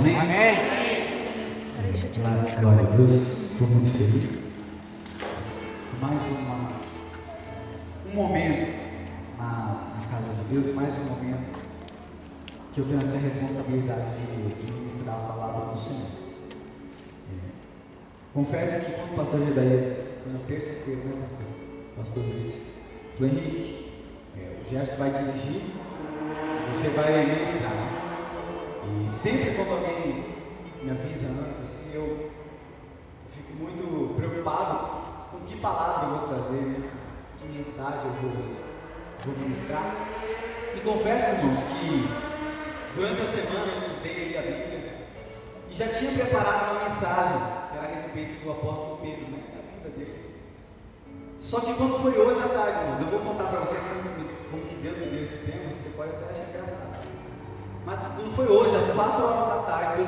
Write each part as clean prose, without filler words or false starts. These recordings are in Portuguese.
Amém? Amém. Glória a Deus, estou muito feliz. Mais um momento na casa de Deus, mais um momento que eu tenho essa responsabilidade de ministrar a palavra do Senhor. Confesso que quando o pastor Jedaias, foi na terça-feira, né, pastor Luiz, falou: Henrique, o Gerson vai dirigir, você vai ministrar, né? E sempre quando alguém me avisa antes, assim, eu fico muito preocupado com que palavra eu vou trazer, né? Que mensagem eu vou ministrar. E confesso, irmãos, que durante a semana eu estudei ali a Bíblia e já tinha preparado uma mensagem que era a respeito do apóstolo Pedro, né? Da vida dele. Só que quando foi hoje à tarde, irmãos, eu vou contar para vocês como que Deus me deu esse tema. Você pode até achar engraçado, mas quando foi hoje, às 4 horas da tarde,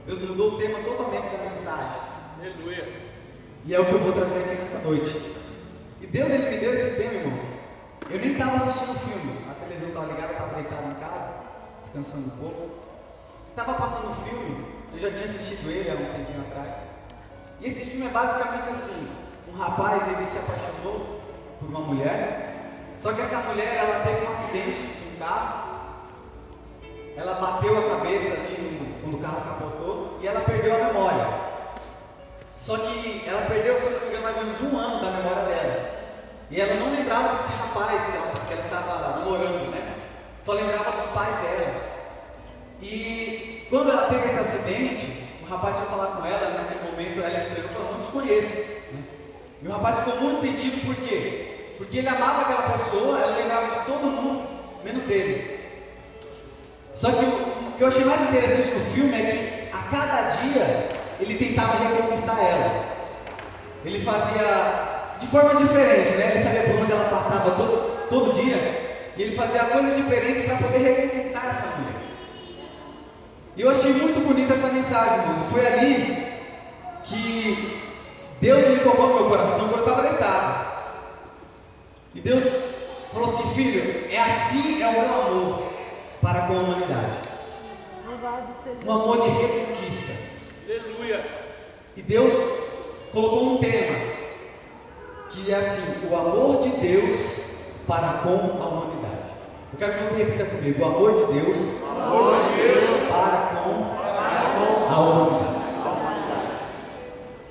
Deus mudou o tema totalmente da mensagem. Aleluia. E é o que eu vou trazer aqui nessa noite. E Deus, Ele me deu esse tema, irmãos. Eu nem estava assistindo o filme, a televisão estava ligada, eu estava deitado em casa, descansando um pouco. Estava passando o filme, eu já tinha assistido ele há um tempinho atrás. E esse filme é basicamente assim: um rapaz, ele se apaixonou por uma mulher, só que essa mulher, ela teve um acidente com um carro, ela bateu a cabeça ali quando o carro capotou e ela perdeu a memória. Só que ela perdeu, se não me engano, mais ou menos 1 ano da memória dela. E ela não lembrava desse rapaz que ela estava namorando, né? Só lembrava dos pais dela. E quando ela teve esse acidente, o rapaz foi falar com ela, naquele momento ela estranhou e falou: não te conheço, né? E o rapaz ficou muito sentido, por quê? Porque ele amava aquela pessoa, ela lembrava de todo mundo, menos dele. Só que o que eu achei mais interessante no filme é que a cada dia ele tentava reconquistar ela. Ele fazia de formas diferentes, né? Ele sabia por onde ela passava todo dia, e ele fazia coisas diferentes para poder reconquistar essa mulher. E eu achei muito bonita essa mensagem, irmãos. Foi ali que Deus, ele tocou no meu coração quando eu estava deitado. E Deus falou assim: filho, assim é o meu amor para com a humanidade. Um amor de reconquista. Aleluia. E Deus colocou um tema que é assim: o amor de Deus para com a humanidade. Eu quero que você repita comigo: o amor de Deus, para com a humanidade.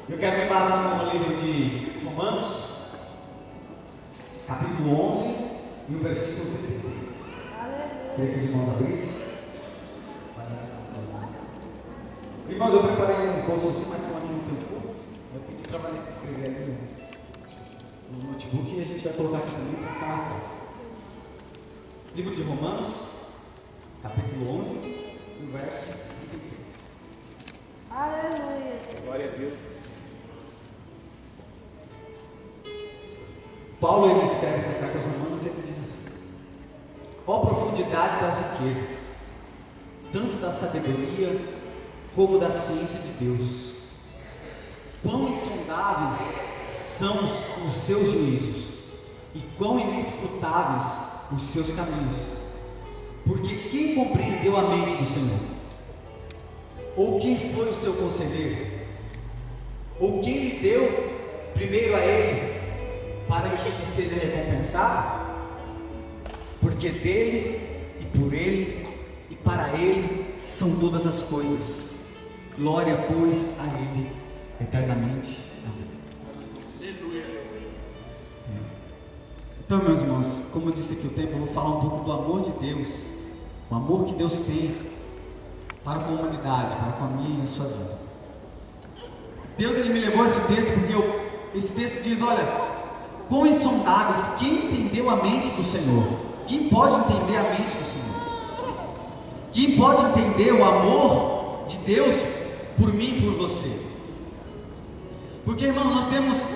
Eu quero me embasar no livro de Romanos, capítulo 11 e o versículo 33. Queria que os irmãos abrissem. Irmãos, eu preparei uns bolsos, mas como aqui não tem pouco, eu pedi para a Vanessa escrever aqui no notebook e a gente vai colocar aqui também para ficar mais fácil. Livro de Romanos, capítulo 11, e o verso 33. Aleluia. Glória a Deus. Paulo, ele escreve essa carta aos Romanos e ele diz assim: ó profundidade das riquezas, tanto da sabedoria como da ciência de Deus, quão insondáveis são os seus juízos e quão inescrutáveis os seus caminhos. Porque quem compreendeu a mente do Senhor? Ou quem foi o seu conselheiro? Ou quem lhe deu primeiro a ele, para que ele seja recompensado? Porque dele e por ele e para ele são todas as coisas. Glória, pois, a ele eternamente. Amém. Aleluia. Então, meus irmãos, como eu disse aqui o tempo, eu vou falar um pouco do amor de Deus, o amor que Deus tem para com a humanidade, para com a minha e a sua vida. Deus, ele me levou a esse texto porque esse texto diz: olha, quão insondáveis, quem entendeu a mente do Senhor? Quem pode entender a mente do Senhor? Quem pode entender o amor de Deus por mim e por você? Porque, irmão, nós temos,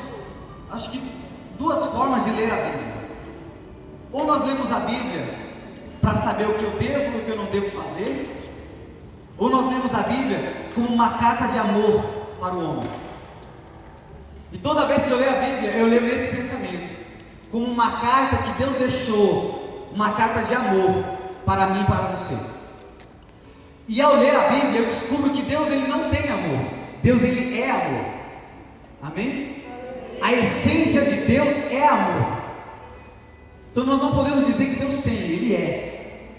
acho que, 2 formas de ler a Bíblia. Ou nós lemos a Bíblia para saber o que eu devo e o que eu não devo fazer, ou nós lemos a Bíblia como uma carta de amor para o homem. E toda vez que eu leio a Bíblia, eu leio nesse pensamento, como uma carta que Deus deixou, uma carta de amor para mim e para você. E ao ler a Bíblia, eu descubro que Deus ele não tem amor. Deus ele é amor. Amém? A essência de Deus é amor. Então nós não podemos dizer que Deus tem, Ele é.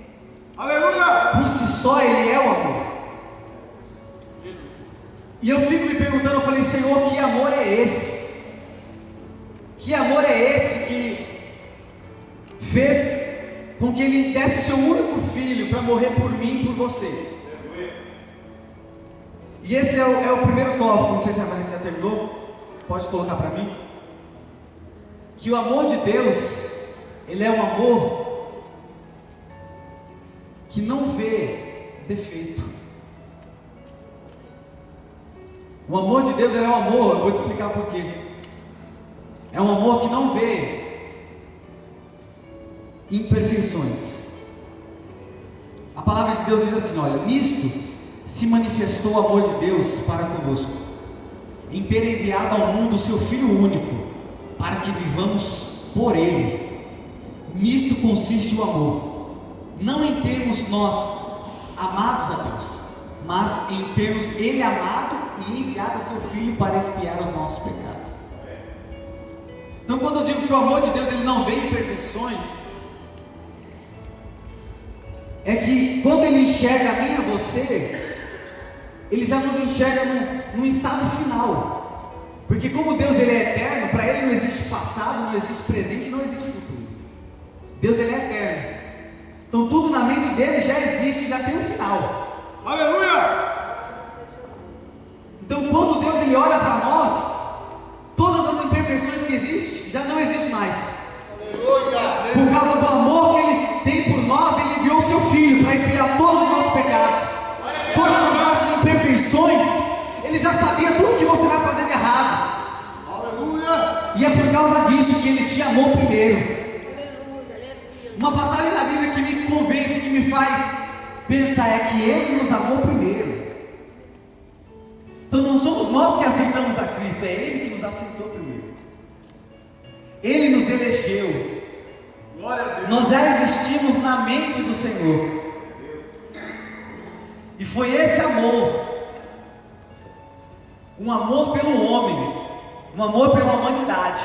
Aleluia! Por si só Ele é o amor. E eu fico me perguntando, eu falei, Senhor, que amor é esse? Que amor é esse que fez com que Ele desse o seu único filho para morrer por mim e por você? E esse é o primeiro tópico, não sei se a Vanessa já terminou, pode colocar para mim. Que o amor de Deus, Ele é um amor que não vê defeito. O amor de Deus ele é um amor, eu vou te explicar por quê. É um amor que não vê imperfeições. A palavra de Deus diz assim, olha, nisto se manifestou o amor de Deus para conosco, em ter enviado ao mundo o seu Filho único, para que vivamos por Ele. Nisto consiste o amor, não em termos nós amados a Deus, mas em termos Ele amado e enviado a seu Filho para expiar os nossos pecados. Então quando eu digo que o amor de Deus ele não vê imperfeições, é que quando Ele enxerga a mim e a você, Ele já nos enxerga num estado final. Porque como Deus ele é eterno, para Ele não existe passado, não existe presente, não existe futuro. Deus ele é eterno. Então tudo na mente dele já existe, já tem um final. Aleluia! Então quando Deus ele olha para nós, todas as imperfeições que existem já não existem mais. Aleluia! Por causa do amor que Ele tem por nós, Ele enviou o seu Filho para expiar todos os nossos pecados, todas as nossas imperfeições. Ele já sabia tudo que você vai fazer de errado. Aleluia! E é por causa disso que Ele te amou primeiro. Uma passagem na Bíblia que me convence, que me faz pensar é que Ele nos amou primeiro. Então não somos nós que aceitamos a Cristo, é Ele que nos aceitou primeiro. Ele nos elegeu. Glória a Deus! Nós já existimos na mente do Senhor. E foi esse amor, um amor pelo homem, um amor pela humanidade,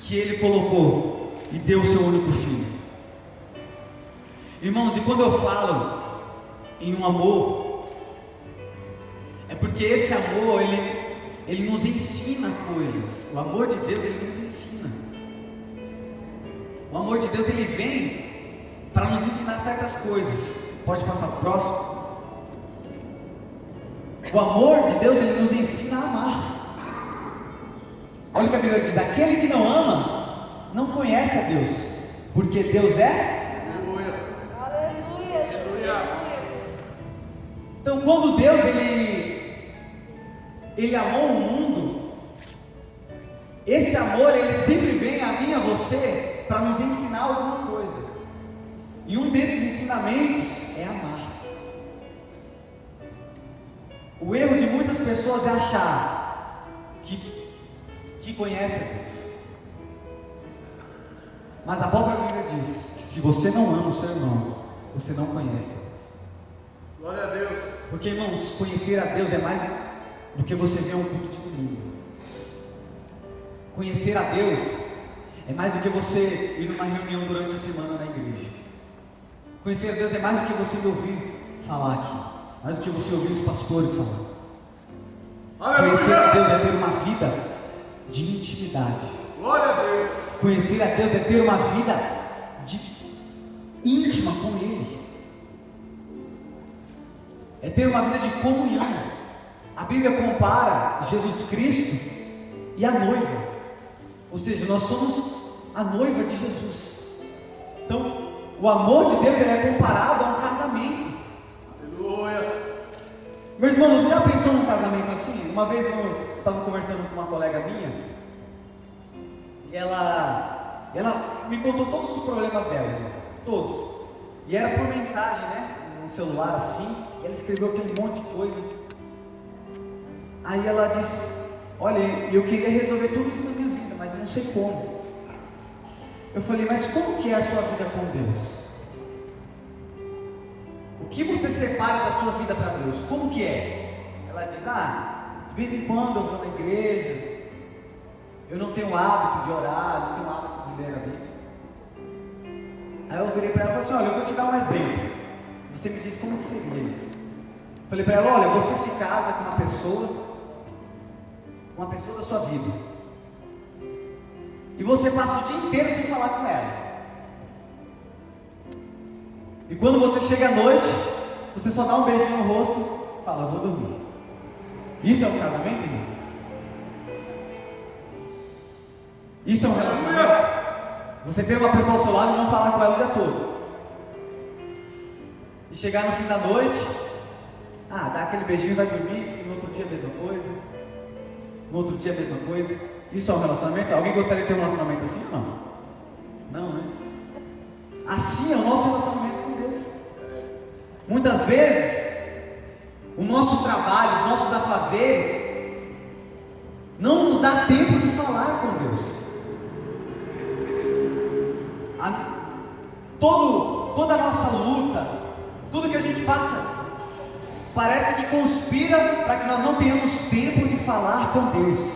que Ele colocou e deu o seu único filho. Irmãos, e quando eu falo em um amor, é porque esse amor, ele nos ensina coisas. O amor de Deus, ele nos ensina. O amor de Deus, ele vem para nos ensinar certas coisas. Pode passar para o próximo. O amor de Deus, ele nos ensina a amar. Olha o que a Bíblia diz: aquele que não ama não conhece a Deus, porque Deus é. Aleluia! Então quando Deus ele amou o mundo, esse amor ele sempre vem a mim e a você para nos ensinar alguma coisa. E um desses ensinamentos é amar. O erro de muitas pessoas é achar que conhece a Deus. Mas a própria Bíblia diz que se você não ama o seu irmão, você não conhece a Deus. Glória a Deus! Porque, irmãos, conhecer a Deus é mais do que você ver um culto de domingo. Conhecer a Deus é mais do que você ir numa reunião durante a semana na igreja. Conhecer a Deus é mais do que você me ouvir falar aqui, mais do que você ouvir os pastores falar. Aleluia! Conhecer a Deus é ter uma vida de intimidade. Glória a Deus! Conhecer a Deus é ter uma vida íntima com Ele. É ter uma vida de comunhão. A Bíblia compara Jesus Cristo e a noiva. Ou seja, nós somos a noiva de Jesus. Então, o amor de Deus ele é comparado a um casamento. Aleluia! Meus irmãos, você já pensou num casamento assim? Uma vez eu estava conversando com uma colega minha, e ela me contou todos os problemas dela, todos. E era por mensagem, né? No celular assim, e ela escreveu aquele monte de coisa. Aí ela disse: olha, eu queria resolver tudo isso na minha vida, mas eu não sei como. Eu falei: mas como que é a sua vida com Deus? que você separa da sua vida para Deus? Como que é? Ela diz, de vez em quando eu vou na igreja, eu não tenho hábito de orar, não tenho hábito de ler a Bíblia. Aí eu virei para ela e falei assim, olha, eu vou te dar um exemplo, você me diz como que seria isso. Falei para ela, olha, você se casa com uma pessoa da sua vida, e você passa o dia inteiro sem falar com ela, e quando você chega à noite, você só dá um beijinho no rosto e fala, eu vou dormir. Isso é um casamento, irmão? Isso é um relacionamento? Você ter uma pessoa ao seu lado e não falar com ela o dia todo, e chegar no fim da noite, dá aquele beijinho e vai dormir, e no outro dia a mesma coisa, no outro dia a mesma coisa. Isso é um relacionamento? Alguém gostaria de ter um relacionamento assim? Não, né? Assim é o nosso relacionamento com Deus. Muitas vezes o nosso trabalho, os nossos afazeres não nos dá tempo de falar com Deus. Toda a nossa luta, tudo que a gente passa, parece que conspira para que nós não tenhamos tempo de falar com Deus.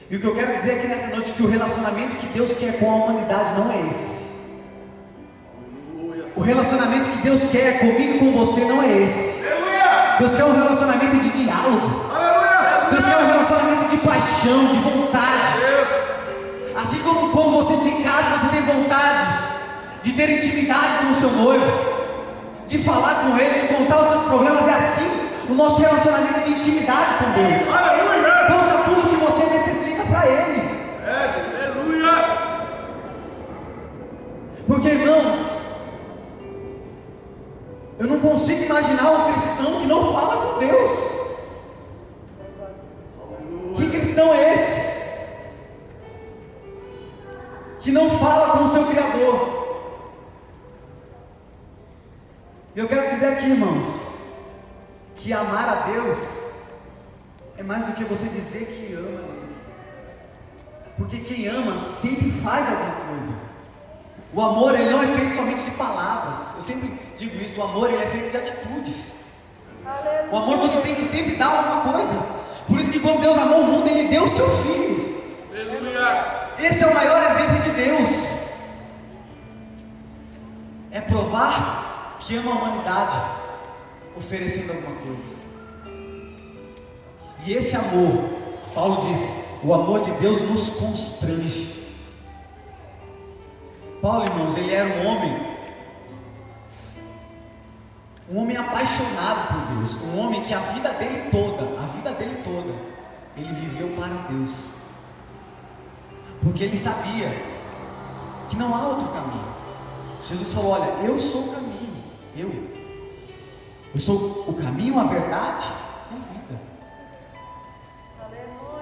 E o que eu quero dizer aqui nessa noite é que o relacionamento que Deus quer com a humanidade não é esse. O relacionamento que Deus quer comigo e com você não é esse. Deus quer um relacionamento de diálogo. Deus quer um relacionamento de paixão, de vontade. Assim como quando você se casa, você tem vontade de ter intimidade com o seu noivo, de falar com ele, de contar os seus problemas. É assim o nosso relacionamento de intimidade com Deus. Conta tudo que você necessita para Ele. Aleluia! Porque, irmãos, eu não consigo imaginar um cristão que não fala com Deus. Que cristão é esse? Que não fala com o seu Criador. E eu quero dizer aqui, irmãos, que amar a Deus é mais do que você dizer que ama Ele. Porque quem ama sempre faz alguma coisa. O amor, ele não é feito somente de palavras. Eu sempre digo isso, o amor, ele é feito de atitudes. O amor, você tem que sempre dar alguma coisa. Por isso que quando Deus amou o mundo, Ele deu o seu Filho. Aleluia! Esse é o maior exemplo de Deus. É provar que ama a humanidade, oferecendo alguma coisa. E esse amor, Paulo diz, o amor de Deus nos constrange. Paulo, irmãos, ele era um homem apaixonado por Deus, um homem que a vida dele toda, ele viveu para Deus, porque ele sabia que não há outro caminho. Jesus falou, olha, eu sou o caminho, eu sou o caminho, a verdade e a vida.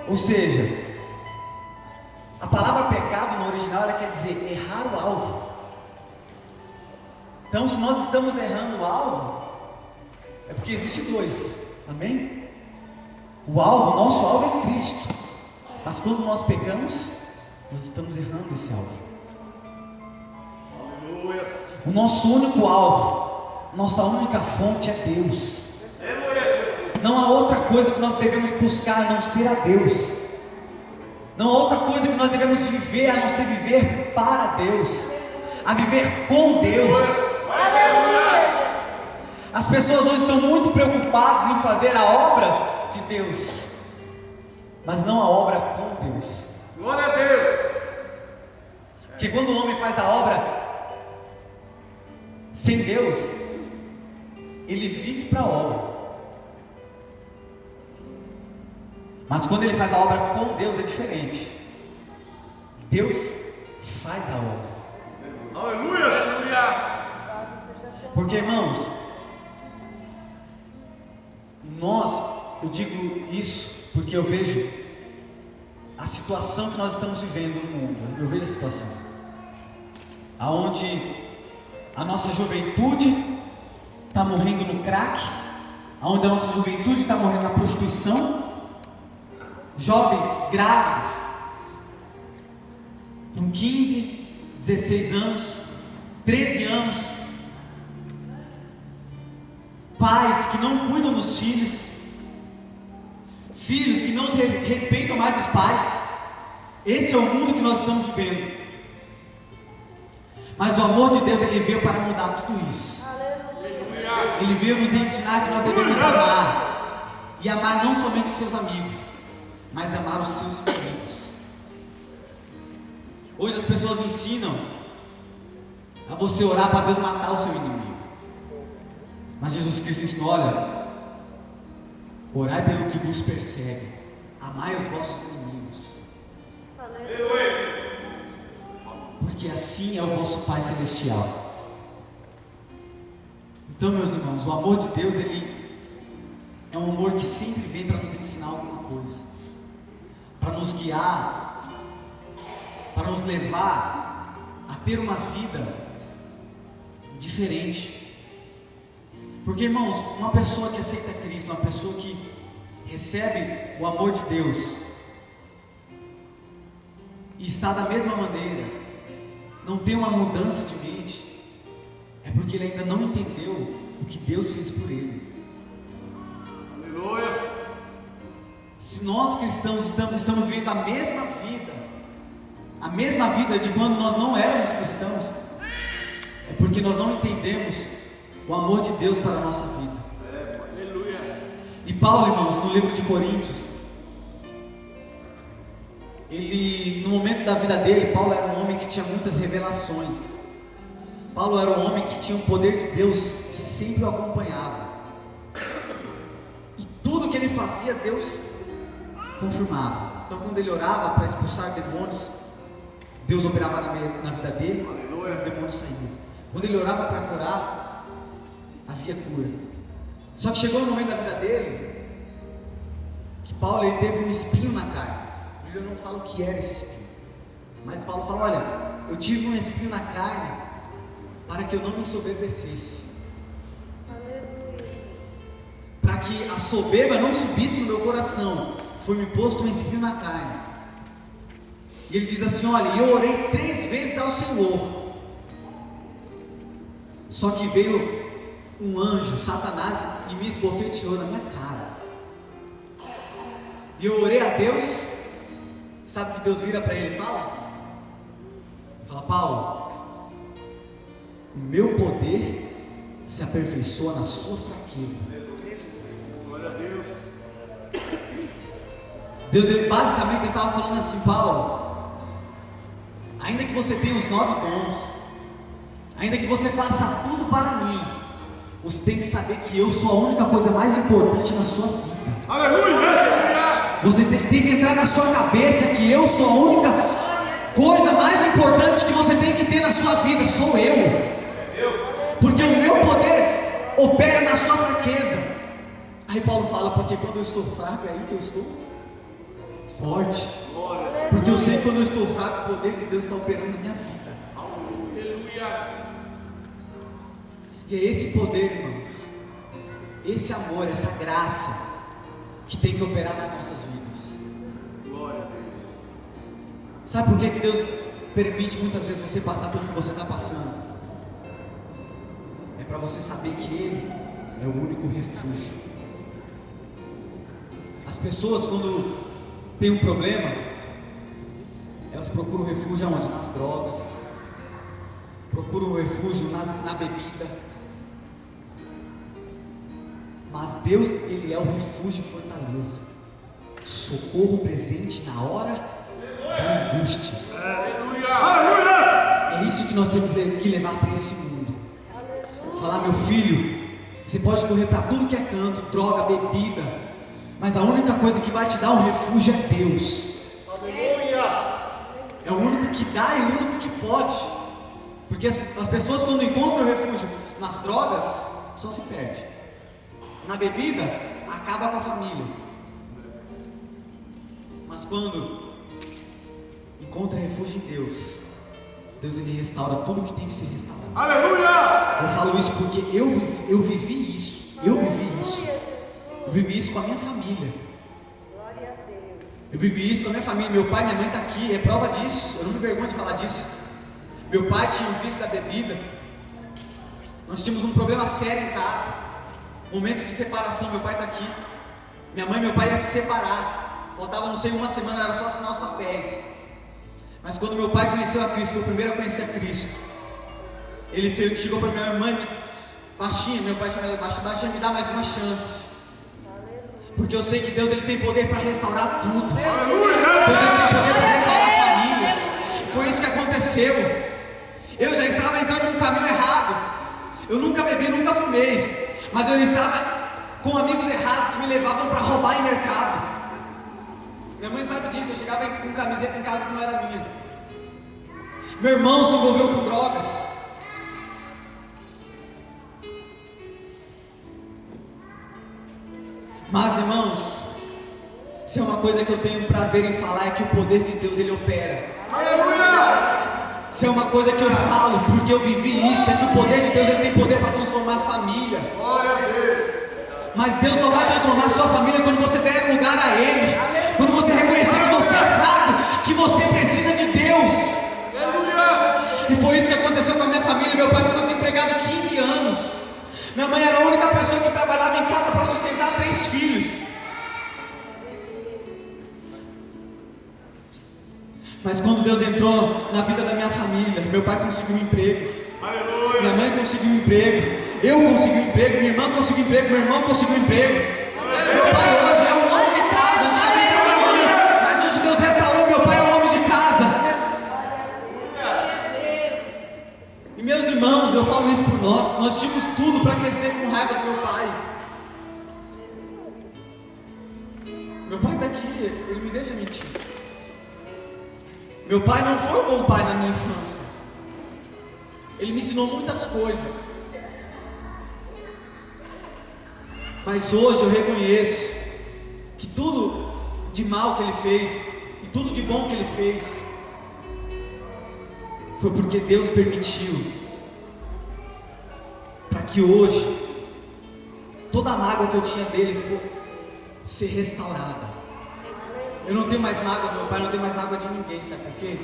Ou seja, a palavra pecado no original, ela quer dizer errar o alvo. Então, se nós estamos errando o alvo, é porque existe dois, amém? O alvo, nosso alvo é Cristo, mas quando nós pecamos, nós estamos errando esse alvo. O nosso único alvo, nossa única fonte é Deus. Não há outra coisa que nós devemos buscar a não ser a Deus. Não há outra coisa que nós devemos viver a não ser viver para Deus, a viver com Deus. As pessoas hoje estão muito preocupadas em fazer a obra de Deus, mas não a obra com Deus. Glória a Deus. Porque quando o homem faz a obra sem Deus, ele vive para a obra. Mas quando ele faz a obra com Deus é diferente. Deus faz a obra. Aleluia. Aleluia! Porque, irmãos, eu digo isso porque eu vejo a situação que nós estamos vivendo no mundo. Eu vejo a situação aonde a nossa juventude está morrendo no crack, aonde a nossa juventude está morrendo na prostituição, jovens grávidos com 15, 16 anos, 13 anos, pais que não cuidam dos filhos, filhos que não respeitam mais os pais. Esse é o mundo que nós estamos vivendo. Mas o amor de Deus, ele veio para mudar tudo isso. Ele veio nos ensinar que nós devemos amar, e amar não somente os seus amigos, mas amar os seus inimigos. Hoje as pessoas ensinam a você orar para Deus matar o seu inimigo, mas Jesus Cristo ensinou: olha, orai pelo que vos persegue, amai os vossos inimigos, porque assim é o vosso Pai Celestial. Então, meus irmãos, o amor de Deus, ele é um amor que sempre vem para nos ensinar alguma coisa, para nos guiar, para nos levar a ter uma vida diferente. Porque, irmãos, uma pessoa que aceita Cristo, uma pessoa que recebe o amor de Deus e está da mesma maneira, não tem uma mudança de mente, é porque ele ainda não entendeu o que Deus fez por ele. Aleluia. Se nós cristãos estamos vivendo a mesma vida de quando nós não éramos cristãos, é porque nós não entendemos o amor de Deus para a nossa vida. Aleluia. E Paulo, irmãos, no livro de Coríntios, ele, no momento da vida dele, Paulo era um homem que tinha muitas revelações. Paulo era um homem que tinha um poder de Deus que sempre o acompanhava, e tudo que ele fazia, Deus confirmava. Então, quando ele orava para expulsar demônios, Deus operava na vida dele, e o demônio saía. Quando ele orava para curar, havia cura. Só que chegou um momento da vida dele que Paulo, ele teve um espinho na carne. Eu não falo o que era esse espinho, mas Paulo fala: olha, eu tive um espinho na carne para que eu não me ensoberbecesse, para que a soberba não subisse no meu coração, foi-me posto um espinho na carne. E ele diz assim: olha, eu orei 3 vezes ao Senhor, só que veio um anjo, Satanás, e me esbofeteou na minha cara. E eu orei a Deus. Sabe que Deus vira para ele e fala: Paulo, o meu poder se aperfeiçoa na sua fraqueza. Glória a Deus. Deus, ele basicamente estava falando assim: Paulo, ainda que você tenha os 9 dons, ainda que você faça tudo para mim, você tem que saber que eu sou a única coisa mais importante na sua vida. Aleluia. Você tem que entrar na sua cabeça que eu sou a única coisa mais importante que você tem que ter na sua vida, sou eu. Porque o meu poder opera na sua fraqueza. Aí Paulo fala: porque quando eu estou fraco é aí que eu estou forte. Porque eu sei que quando eu estou fraco, o poder de Deus está operando na minha vida. Aleluia. E é esse poder, irmãos, esse amor, essa graça que tem que operar nas nossas vidas. Glória a Deus. Sabe por que Deus permite muitas vezes você passar pelo que você está passando? É para você saber que Ele é o único refúgio. As pessoas, quando tem um problema, elas procuram refúgio aonde? Nas drogas, procuram refúgio na bebida. Mas Deus, Ele é o refúgio e fortaleza, socorro presente na hora da angústia. Aleluia. É isso que nós temos que levar para esse mundo. Falar: meu filho, você pode correr para tudo que é canto, droga, bebida, mas a única coisa que vai te dar um refúgio é Deus. Aleluia. É o único que dá e o único que pode. Porque as pessoas, quando encontram refúgio nas drogas, só se perde. Na bebida, acaba com a família. Mas quando encontra refúgio em Deus, Deus, Ele restaura tudo que tem que ser restaurado. Aleluia. Eu falo isso porque eu vivi isso. Eu vivi isso com a minha família. Eu vivi isso com a minha família. Meu pai e minha mãe estão aqui, é prova disso. Eu não me vergonho de falar disso. Meu pai tinha um vício da bebida. Nós tínhamos um problema sério em casa. Momento de separação, meu pai está aqui. Minha mãe e meu pai iam se separar. Faltava, não sei, uma semana, era só assinar os papéis. Mas quando meu pai conheceu a Cristo, foi o primeiro a conhecer a Cristo. Ele chegou para minha mãe, baixinha, meu pai chamava ela baixinha, me dá mais uma chance. Porque eu sei que Deus ele tem poder para restaurar tudo. Deus ele tem poder para restaurar famílias. Foi isso que aconteceu. Eu já estava entrando num caminho errado. Eu nunca bebi, nunca fumei. Mas eu estava com amigos errados que me levavam para roubar em mercado. Minha mãe sabe disso, eu chegava com camiseta em casa que não era minha. Meu irmão se envolveu com drogas. Mas, irmãos, se é uma coisa que eu tenho prazer em falar é que o poder de Deus ele opera. Aleluia! Se é uma coisa que eu falo porque eu vivi isso, é que o poder de Deus ele tem poder para transformar a família. Glória a Deus! Mas Deus só vai transformar a sua família quando você der lugar a Ele. Quando você reconhecer que você é fraco, que você precisa de Deus. Aleluia! E foi isso que aconteceu com a minha família. Meu pai ficou desempregado há 15 anos. Minha mãe era a única pessoa que trabalhava em casa para sustentar 3 filhos. Mas quando Deus entrou na vida da minha família, meu pai conseguiu um emprego. Aleluia! Minha mãe conseguiu um emprego. Eu consegui um emprego. Minha irmã conseguiu um emprego. Meu irmão conseguiu um emprego. Meu pai hoje é um homem de casa. Antigamente era minha mãe, mas hoje Deus restaurou. Meu pai é um homem de casa. E meus irmãos, eu falo isso por nós. Nós tínhamos tudo para crescer com raiva do meu pai. Meu pai está aqui, ele me deixa mentir. Meu pai não foi um bom pai na minha infância. Ele me ensinou muitas coisas. Mas hoje eu reconheço que tudo de mal que ele fez e tudo de bom que ele fez foi porque Deus permitiu para que hoje toda a mágoa que eu tinha dele fosse ser restaurada. Eu não tenho mais mágoa do meu pai, não tenho mais mágoa de ninguém, sabe por quê?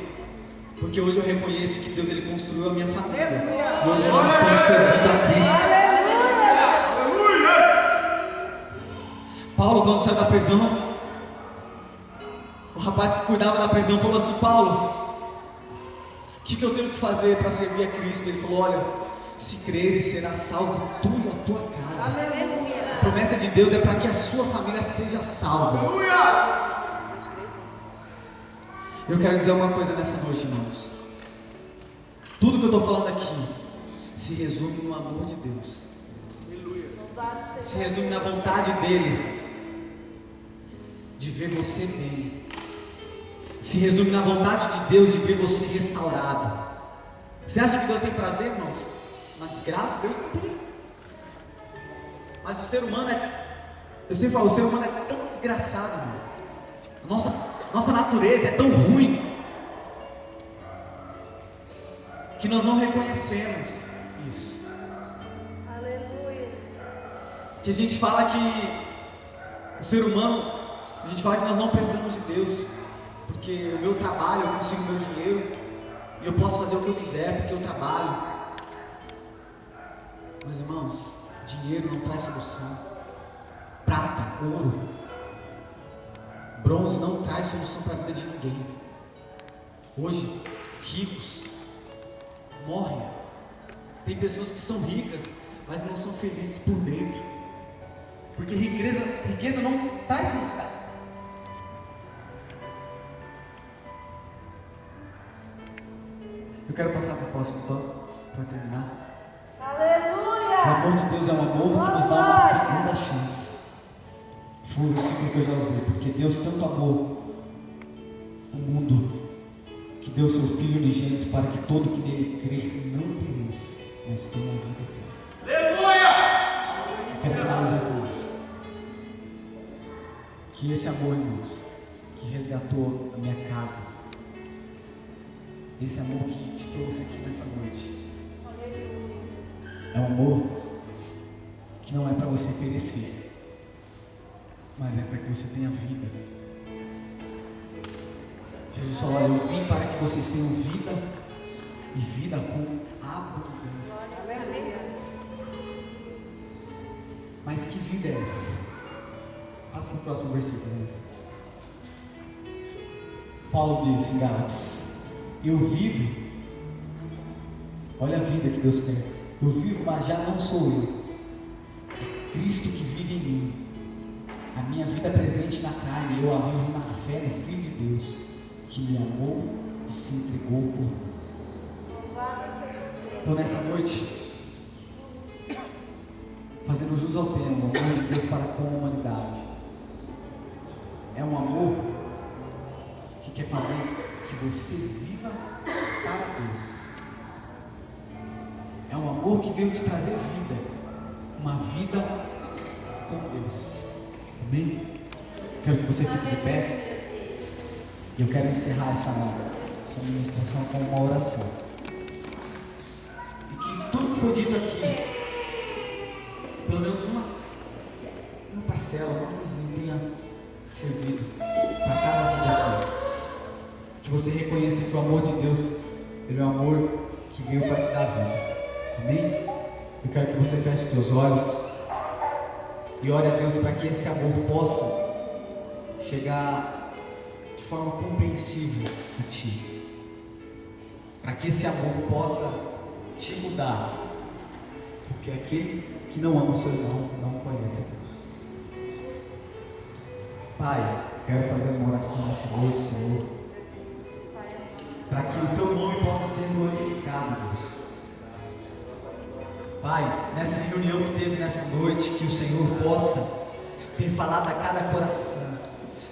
Porque hoje eu reconheço que Deus ele construiu a minha família. E hoje nós estamos servindo a Cristo. Paulo, quando saiu da prisão, o rapaz que cuidava da prisão falou assim: Paulo, o que eu tenho que fazer para servir a Cristo? Ele falou: olha, se creres será salvo tu e a tua casa. A promessa de Deus é para que a sua família seja salva. Eu quero dizer uma coisa nessa noite, irmãos. Tudo que eu estou falando aqui se resume no amor de Deus. Se resume na vontade dEle de ver você bem. Se resume na vontade de Deus de ver você restaurado. Você acha que Deus tem prazer, irmãos, na desgraça? Deus não tem. Mas o ser humano eu sempre falo, o ser humano é tão desgraçado, irmão. Nossa natureza é tão ruim que nós não reconhecemos isso. Aleluia. Que a gente fala que o ser humano, a gente fala que nós não precisamos de Deus, porque o meu trabalho, eu consigo o meu dinheiro, e eu posso fazer o que eu quiser, porque eu trabalho. Mas, irmãos, dinheiro não traz solução. Prata, ouro, bronze não traz solução para a vida de ninguém. Hoje, ricos morrem. Tem pessoas que são ricas, mas não são felizes por dentro. Porque riqueza não traz felicidade. Eu quero passar para o próximo tópico, para terminar. Aleluia. O amor de Deus é um amor que nos dá uma segunda chance. Foi o versículo que eu já usei. Porque Deus tanto amou o mundo, que deu seu Filho unigênito para que todo que nele crer não pereça, mas tenha a vida eterna. Aleluia! Eu quero finalizar com isso. Que esse amor, irmãos, que resgatou a minha casa, esse amor que te trouxe aqui nessa noite, é um amor que não é para você perecer, mas é para que você tenha vida. Jesus falou: olha, eu vim para que vocês tenham vida e vida com abundância. Mas que vida é essa? Passa para o próximo versículo. Paulo diz em Gálatas: eu vivo, olha a vida que Deus quer. Eu vivo, mas já não sou eu. É Cristo que vive em mim. A minha vida presente na carne, eu a vivo na fé no Filho de Deus, que me amou e se entregou por mim. Então nessa noite, fazendo jus ao tema, o amor de Deus para com a humanidade, é um amor que quer fazer que você viva para Deus. É um amor que veio te trazer vida, uma vida com Deus. Amém? Quero que você fique de pé. E eu quero encerrar essa ministração com uma oração. E que tudo que foi dito aqui, pelo menos uma parcela, uma coisinha tenha servido para cada vida aqui. Que você reconheça que o amor de Deus, ele é um amor que veio para te dar vida. Amém? Eu quero que você feche seus olhos e ore a Deus para que esse amor possa chegar de forma compreensível a ti. Para que esse amor possa te mudar. Porque aquele que não ama o seu irmão não conhece a Deus. Pai, quero fazer uma oração nessa noite, Senhor, para que o teu nome possa ser glorificado, Deus. Pai, nessa reunião que teve nessa noite, que o Senhor possa ter falado a cada coração,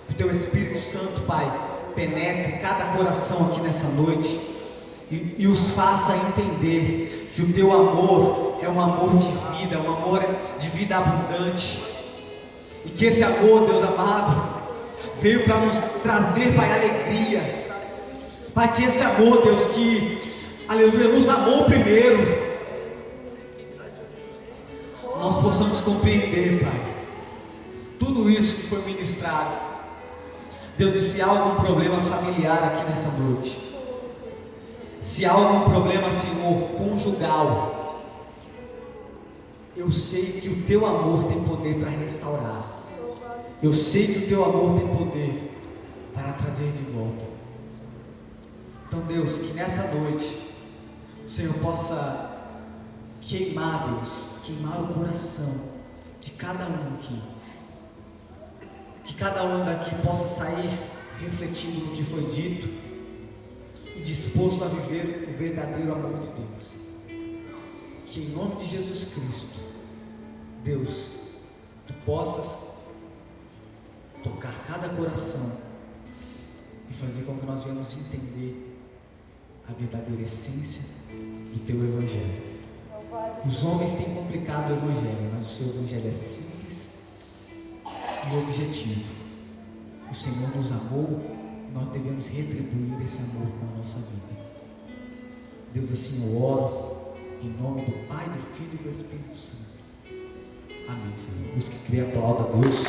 que o teu Espírito Santo, Pai, penetre cada coração aqui nessa noite e os faça entender que o teu amor é um amor de vida, é um amor de vida abundante, e que esse amor, Deus amado, veio para nos trazer, Pai, alegria. Pai, que esse amor, Deus, que, aleluia, nos amou primeiro, nós possamos compreender, Pai, tudo isso que foi ministrado. Deus, e se há algum problema familiar aqui nessa noite, se há algum problema, Senhor, conjugal, eu sei que o teu amor tem poder para restaurar. Eu sei que o teu amor tem poder para trazer de volta. Então, Deus, que nessa noite o Senhor possa queimar, Deus, queimar o coração de cada um aqui. Que cada um daqui possa sair refletindo no que foi dito e disposto a viver o verdadeiro amor de Deus. Que em nome de Jesus Cristo, Deus, tu possas tocar cada coração e fazer com que nós venhamos entender a verdadeira essência do teu Evangelho. Os homens têm complicado o Evangelho, mas o seu Evangelho é simples e objetivo. O Senhor nos amou, nós devemos retribuir esse amor com a nossa vida. Deus, assim eu oro, em nome do Pai, do Filho e do Espírito Santo. Amém, Senhor. Os que crêem, aplaudam a Deus.